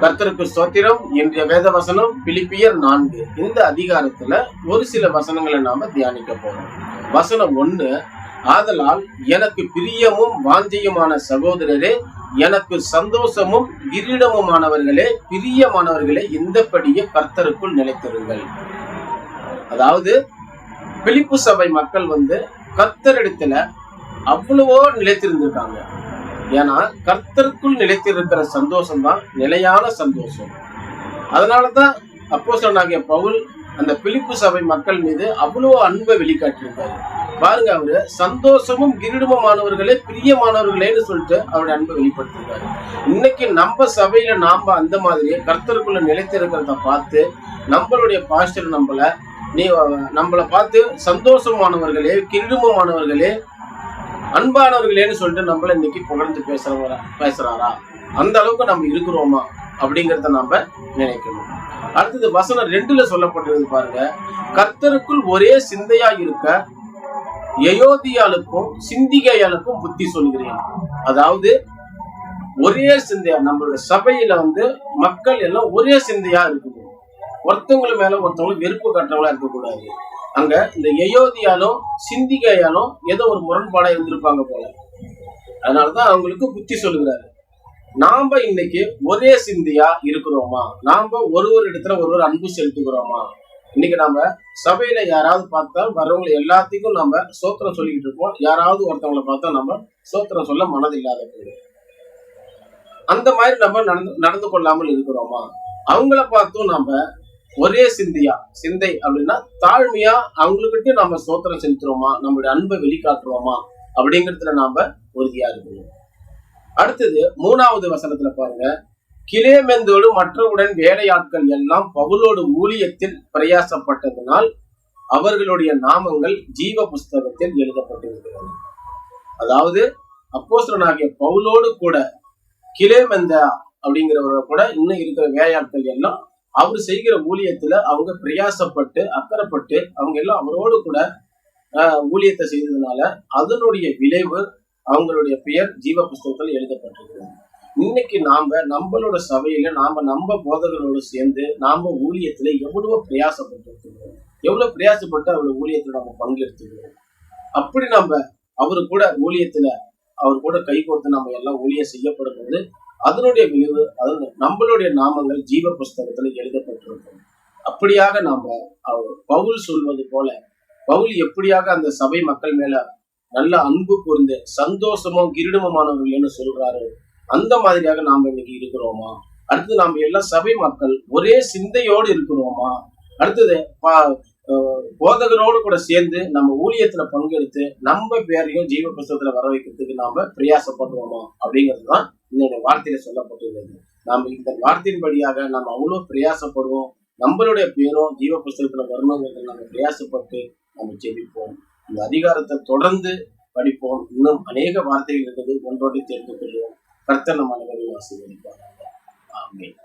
கர்த்தருக்கு ஸ்தோத்திரம். இன்றைய வேத வசனம் பிலிப்பியர் 4. இந்த அதிகாரத்துல ஒரு சில வசனங்களை நாம தியானிக்க போறோம். வசனம் 1, ஆதலால் எனக்கு பிரியமும் வாஞ்சையுமான சகோதரரே, எனக்கு சந்தோஷமும் கிரீடமுமானவர்களே, பிரியமானவர்களே, இந்தபடியே கர்த்தருக்குள் நிலைத்திருங்கள். அதாவது பிலிப்பு சபை மக்கள் கர்த்தரிடத்துல அவ்வளவோ நிலைத்திருந்திருக்காங்க. ஏன்னா கர்த்தருக்குள் நிலைத்திருக்கிற சந்தோஷம் தான் நிலையான சந்தோஷம். அதனாலதான் அப்போஸ்தலனாகிய பவுல் அந்த பிலிப்பு சபை மக்கள் மீது அவ்வளவு அன்பை வெளிக்காட்டியிருக்காரு. பாருங்க, அவரு சந்தோஷமும் கிரீடமுமானவர்களே, பிரியமானவர்களேன்னு சொல்லிட்டு அவருடைய அன்பை வெளிப்படுத்திருக்காரு. இன்னைக்கு நம்ம சபையில நாம அந்த மாதிரி கர்த்தருக்குள்ள நிலைத்திருக்கிறத பார்த்து நம்மளுடைய பாஸ்டர் நம்மளை பார்த்து சந்தோஷமானவர்களே, கிரீடமுமானவர்களே, அன்பானவர்களேன்னு சொல்லிட்டு நம்மள இன்னைக்கு புகழ்ந்து பேசுறாரா? அந்த அளவுக்கு நம்ம இருக்கிறோமா அப்படிங்கிறத நாம நினைக்கணும். அடுத்தது வசனம் 2ல சொல்லப்பட்டிருக்கு பாருங்க, கர்த்தருக்குள் ஒரே சிந்தையா இருக்க யயோதியாளுக்கும் சிந்திகையாளுக்கும் புத்தி சொல்கிறேன். அதாவது ஒரே சிந்தையா, நம்மளுடைய சபையில மக்கள் எல்லாம் ஒரே சிந்தையா இருக்கணும். ஒருத்தவங்களுக்கு மேல ஒருத்தவங்களுக்கு வெறுப்பு கட்டுறவங்களா இருக்கக்கூடாது. அங்க இந்த யயோதியாலும் சிந்திகையாலும் ஏதோ ஒரு முரண்பாடா இருந்திருப்பாங்க போல. அதனாலதான் அவங்களுக்கு புத்தி சொல்லுகிறாரு. நாம இன்னைக்கு ஒரே சிந்தையா இருக்கிறோமா? நாம ஒரு இடத்துல ஒருவர் அன்பு செலுத்துகிறோமா? இன்னைக்கு நாம சபையில யாராவது பார்த்தா வர்றவங்களை எல்லாத்துக்கும் நம்ம சோத்திரம் சொல்லிக்கிட்டு இருப்போம். யாராவது ஒருத்தவங்களை பார்த்தா நம்ம சோத்திரம் சொல்ல மனதில்லாத போது அந்த மாதிரி நம்ம நடந்து கொள்ளாமல் இருக்கிறோமா? அவங்கள பார்த்தும் நாம ஒரே சிந்தை அப்படின்னா தாழ்மையா அவங்ககிட்ட நம்ம சோத்திரம் செலுத்துறோமா? நம்மளுடைய அன்பை வெளிக்காட்டுறோமா? அப்படிங்கிறதுல நாம உறுதியா இருக்கணும். அடுத்தது 3வது வசனத்துல பாருங்க, கிலேமெந்தோடு மற்றவுடன் வேலையாட்கள் எல்லாம் பவுலோடு ஊழியத்தில் பிரயாசப்பட்டதனால் அவர்களுடைய நாமங்கள் ஜீவ புஸ்தகத்தில் எழுதப்பட்டிருக்கிறது. அதாவது அப்போஸ்தலனாகிய பவுலோடு கூட கிலேமெந்தா அப்படிங்கிறவரை கூட இன்னும் இருக்கிற வேலையாட்கள் எல்லாம் அவர் செய்கிற ஊழியத்துல அவங்க பிரயாசப்பட்டு அக்கறைப்பட்டு அவங்க எல்லாம் அவரோடு கூட ஊழியத்தை செய்ததுனால அதனுடைய விளைவு அவங்களுடைய பெயர் ஜீவ புஸ்தகத்தில் எழுதப்பட்டிருக்கிறது. இன்னைக்கு நம்மளோட சபையில நம்ம போதகர்களோடு சேர்ந்து நாம ஊழியத்துல எவ்வளவு பிரயாசப்பட்டு எவ்வளவு பிரயாசப்பட்டு அவருடைய ஊழியத்துல நம்ம பங்கெடுத்துக்கிறோம். அப்படி அவரு கூட ஊழியத்துல அவர் கூட கை கோர்த்து நம்ம எல்லாம் ஊழியம் செய்யப்படும் போது அதனுடைய விளைவு நம்மளுடைய நாமங்கள் ஜீவ புஸ்தகத்துல எழுதப்பட்டிருக்கும். அப்படியாக பவுல் சொல்வது போல, பவுல் எப்படியாக அந்த சபை மக்கள் மேல நல்ல அன்பு கூர்ந்து சந்தோஷமும் கிரீடமுமானவர்கள்னு சொல்றாரு, அந்த மாதிரியாக நாம இன்னைக்கு இருக்கிறோமா? அடுத்தது நாம எல்லாம் சபை மக்கள் ஒரே சிந்தையோடு இருக்கிறோமா? அடுத்தது போதகரோடு கூட சேர்ந்து நம்ம ஊழியத்துல பங்கெடுத்து நம்ம பேரையும் ஜீவ புஸ்தகத்துல வர வைக்கிறதுக்கு நாம பிரயாசப்படுவோமா? அப்படிங்கிறதுதான் இந்த வார்த்தையில சொல்லப்பட்டுள்ளது. நாம இந்த வார்த்தையின்படியாக நம்ம அவ்வளவு பிரயாசப்படுவோம். நம்மளுடைய பேரும் ஜீவ புஸ்தகத்துல வரணுங்கிறத நம்ம பிரயாசப்பட்டு நம்ம ஜெபிப்போம். இந்த அதிகாரத்தை தொடர்ந்து படிப்போம். இன்னும் அநேக வார்த்தைகள் இருக்குது, ஒன்றோடு தெரிந்து கொள்வோம். கர்த்தர் நம் அனைவரையும் ஆசீர்வதிப்பார். ஆமென்.